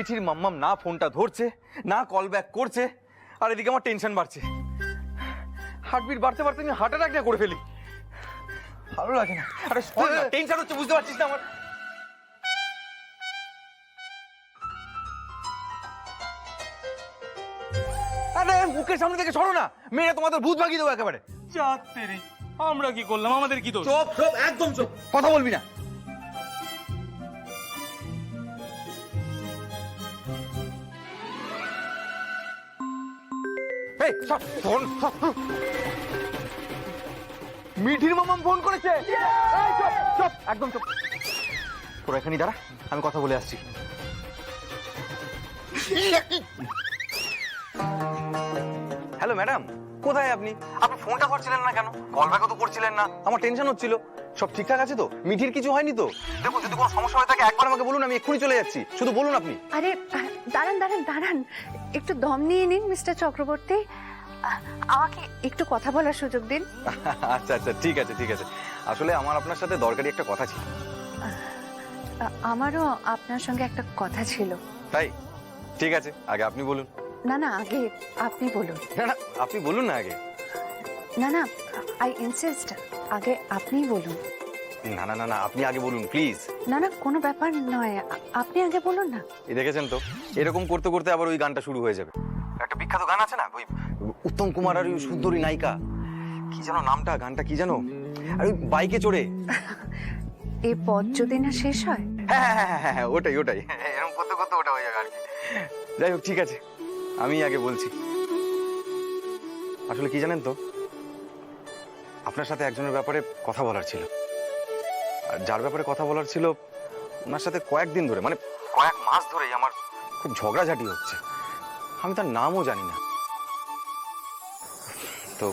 মিঠির মাম্মাম না ফোনটা ধরছে, না কল ব্যাক করছে, আর এদিকে আমার টেনশন বাড়ছে। হার্টবিট বাড়তে বাড়তে আমি হার্ট অ্যাটাক না করে ফেলি। ভালো লাগে না। আরে টেনশন হচ্ছে, বুঝতে পারছিস না আমার। আরে মুখের সামনে থেকে সরো না, মেয়ে তোমাদের ভূত ভাগিয়ে দেবো একেবারে। চাত্তেরি, আমরা কি করলাম? আমাদের কি দোষ? চুপ চুপ, একদম চুপ, কথা বলবি না। এই ফোন, মিঠির মামাম ফোন করেছে। এই চুপ চুপ, একদম চুপ। তোরা এখানেই দাঁড়া, আমি কথা বলে আসছি। হ্যালো ম্যাডাম, কোথায় আপনি? আপনি ফোনটা করছিলেন না কেন? কল ব্যাকও তো করছিলেন না। আমার টেনশন হচ্ছিল। সব ঠিকঠাক আছে তো? মিঠির কিছু হয়নি তো? দেখুন, যদি কোনো সমস্যা হয়ে থাকে একবার আমাকে বলুন, আমি এক্ষুনি চলে যাচ্ছি। শুধু বলুন আপনি। আরে দাঁড়ান দাঁড়ান দাঁড়ান, একটু দম নিয়ে নিন মিস্টার চক্রবর্তী। আমাকে একটু কথা বলার সুযোগ দিন। আচ্ছা আচ্ছা, ঠিক আছে ঠিক আছে। আসলে আমার আপনার সাথে দরকারি একটা কথা ছিল। আমারও আপনার সঙ্গে একটা কথা ছিল। তাই? ঠিক আছে, আগে আপনি বলুন। না না, আগে আপনি বলুন। না না, আপনি বলুন না আগে। না না, আই ইনসিস্ট, আগে আপনিই বলুন। না না না না, আপনি আগে বলুন প্লিজ। না না, কোনো ব্যাপার নয়, আপনি আগে বলুন না। এই দেখেছেন তো, এরকম করতে করতে আবার ওই গানটা শুরু হয়ে যাবে। একটা বিখ্যাত গান আছে না, ওই উত্তম কুমার আর ওই সুন্দরী নায়িকা, কি যেন নামটা, গানটা কি যেন, আর ওই বাইকে চড়ে। এই পথ যদি না শেষ হয়। হ্যাঁ হ্যাঁ হ্যাঁ হ্যাঁ, ওটাই ওটাই, এরকম করতে করতে ওটা হয়ে যাবে আর কি। যাই হোক, ঠিক আছে, আমি আগে বলছি। আসলে কি জানেন তো, আপনার সাথে একজনের ব্যাপারে কথা বলার ছিল। আর যার ব্যাপারে কথা বলার ছিল, ওনার সাথে কয়েকদিন ধরে, মানে কয়েক মাস ধরেই আমার খুব ঝগড়াঝাটি হচ্ছে। আমি তার নামও জানি না। তো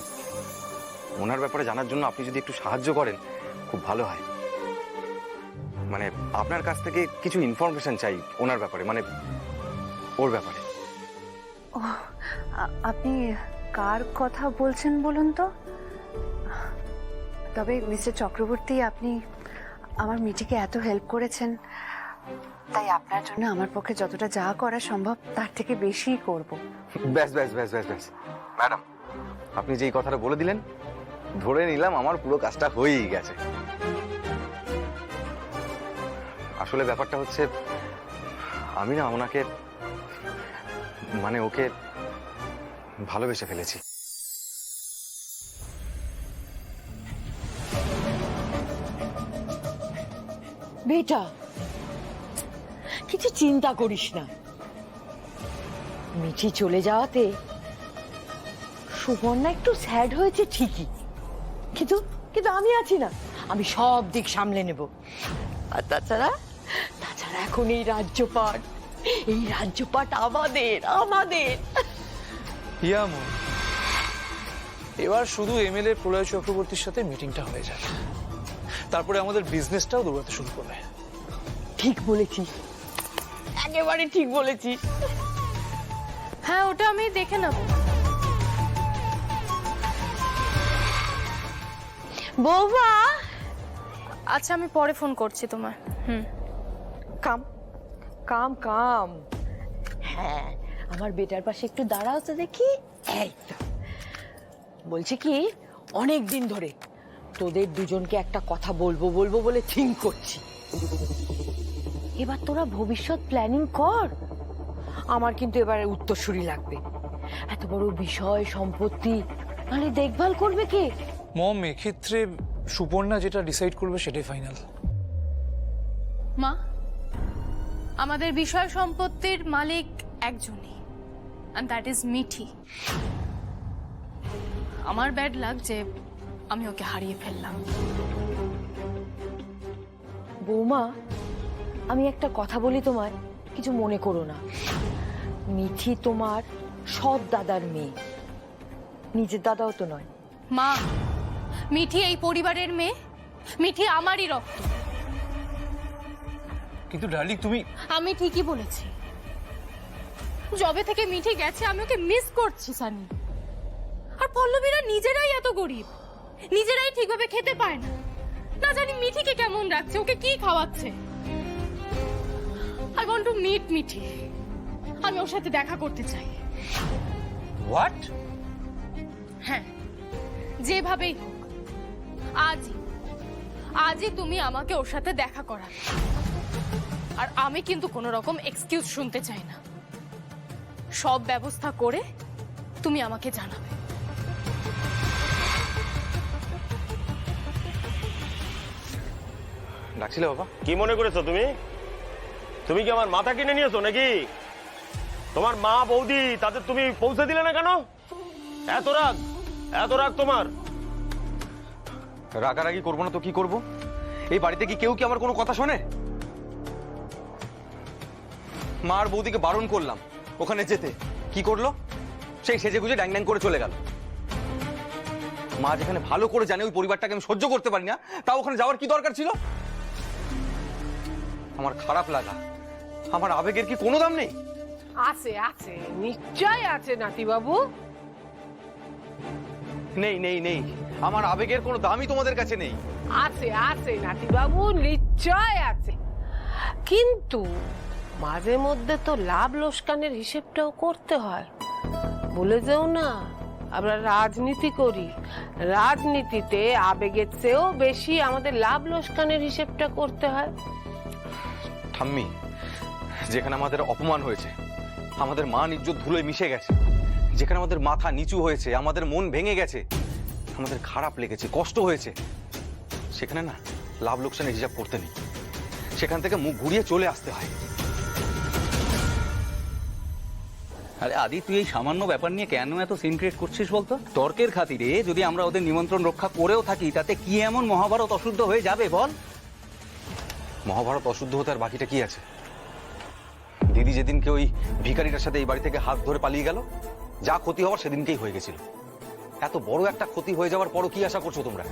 ওনার ব্যাপারে জানার জন্য আপনি যদি একটু সাহায্য করেন, খুব ভালো হয়। মানে আপনার কাছ থেকে কিছু ইনফরমেশন চাই ওনার ব্যাপারে, মানে ওর ব্যাপারে। ও, আপনি কার কথা বলছেন বলুন তো? তবে মিস্টার চক্রবর্তী, আপনি আমার মিঠিকে এত হেল্প করেছেন, তাই আপনার জন্য আমার পক্ষে যতটা যা করা সম্ভব তার থেকে বেশিই করব। ব্যাস ব্যাস ব্যাস ব্যাস ব্যাস ম্যাডাম, আপনি যেই কথাটা বলে দিলেন, ধরে নিলাম আমার পুরো কাজটা হয়েই গেছে। আসলে ব্যাপারটা হচ্ছে, আমি না ওনাকে, মানে ওকে ভালোবেসে ফেলেছি। বেটা, কিছু চিন্তা করিস না। মিঠি চলে যাওয়াতে সুবর্ণা একটু স্যাড হয়েছে ঠিকই, কিন্তু কিন্তু আমি আছি না, আমি সব দিক সামলে নেব। আর তাছাড়া এখন এই রাজ্যপাট আমাদের আমাদের ইয়ামো, এবার শুধু এমএলএ প্রলয় চক্রবর্তীর সাথে মিটিংটা হয়ে যাবে, তারপরে আমাদের বিজনেসটাও দৌড়াতে শুরু করবে। ঠিক বলেছি, একেবারে ঠিক বলেছি। হ্যাঁ, ওটা আমি দেখে নেব। বৌমা, আচ্ছা, আমি পরে ফোন করছি তোমার। কাম কাম কাম। হ্যাঁ, আমার বেটার পাশে একটু দাঁড়াও তো দেখি। এই তো, বলছি কি, অনেক দিন ধরে তোদের দুজনকে একটা কথা বলবো বলবো বলে থিঙ্ক করছি। এবার তোরা ভবিষ্যৎ প্ল্যানিং কর। আমার কিন্তু এবারে উত্তরসূরি লাগবে। এত বড় বিষয়, সম্পত্তি, মানে দেখভাল করবে কে? মম, এক্ষেত্রে সুপর্ণা যেটা ডিসাইড করবে সেটাই ফাইনাল। মা, আমাদের বিষয় সম্পত্তির মালিক একজনই, and that is মিঠি। আমার ব্যাড লাগ যে আমি ওকে হারিয়ে ফেললাম। বৌমা, আমি একটা কথা বলি তোমায়, কিছু মনে করো না। মিঠি তোমার সৎ দাদার মেয়ে, নিজের দাদাও তো নয়। মা, মিঠি এই পরিবারের মেয়ে, মিঠি আমারই রক্ত। কিন্তু ডার্লিং, তুমি... আমি ঠিকই বলেছি, যবে থেকে মিঠি গেছে আমি ওকে মিস করছি সানি। আর পল্লবীরা নিজেরাই এত গরিব, নিজেরাই ঠিকভাবে খেতে পায় না, না জানি মিঠিকে কেমন রাখছে, ওকে কি খাওয়াচ্ছে। I want to meet Mithi. আমি ওর সাথে দেখা করতে চাই। হোয়াট? হ্যাঁ, যেভাবেই হোক আজই তুমি আমাকে ওর সাথে দেখা করাবে। আর আমি কিন্তু কোনো রকম এক্সকিউজ শুনতে চাই না। সব ব্যবস্থা করে তুমি আমাকে জানাবে। ডাকছিলে বাবা? কি মনে করেছো তুমি? তুমি কি আমার মাথা কিনে নিয়েছো নাকি? তোমার মা বৌদি তাদের তুমি পৌঁছে দিলে না কেন? এত রাগ তোমার? রাগারাগি করবো না তো কি করব? এই বাড়িতে কি কেউ কি আমার কোনো কথা শোনে? মা আর বৌদিকে বারণ করলাম ওখানে যেতে, কি করলো? সেই সেজে গুজে ড্যাং ড্যাং করে চলে গেল। মা যেখানে ভালো করে জানে ওই পরিবারটাকে আমি সহ্য করতে পারি না, তাও ওখানে যাওয়ার কি দরকার ছিল? আমার খারাপ লাগা, আমার আবেগের কি কোনো দাম নেই? আছে আছে, নিশ্চয় আছে নাতি বাবু। নেই নেই নেই, আমার আবেগের কোনো দামই তোমাদের কাছে নেই। আছে আছে নাতি বাবু, নিশ্চয় আছে। কিন্তু মাঝে মধ্যে তো লাভ লোকসানের হিসেবটাও করতে হয়। বলে যেও না আমরা রাজনীতি করি, রাজনীতিতে আবেগের চেয়েও বেশি আমাদের লাভ লোকসানের হিসেবটা করতে হয়। ঠাম্মি, যেখানে আমাদের অপমান হয়েছে, আমাদের মান ইজ্জত ধুলোয় মিশে গেছে, যেখানে আমাদের মাথা নিচু হয়েছে, আমাদের মন ভেঙে গেছে, আমাদের খারাপ লেগেছে, কষ্ট হয়েছে, সেখানে না লাভ লোকসানের হিসাব করতে নেই। সেখান থেকে মুখ ঘুরিয়ে চলে আসতে হয়। আরে আদি, তুই এই সামান্য ব্যাপার নিয়ে কেন এত সিন ক্রিয়েট করছিস বলতো? তর্কের খাতিরে যদি আমরা ওদের নিমন্ত্রণ রক্ষা করেও থাকি, তাতে কি এমন মহাভারত অশুদ্ধ হয়ে যাবে বল? মহাভারত অশুদ্ধ হতে আর বাকিটা কি আছে? দিদি যেদিনকে ওই ভিখারিটার সাথে এই বাড়ি থেকে হাত ধরে পালিয়ে গেল, যা ক্ষতি হওয়ার সেদিনকেই হয়ে গেছিল। এত বড় একটা ক্ষতি হয়ে যাওয়ার পরও কি আশা করছো তোমরা?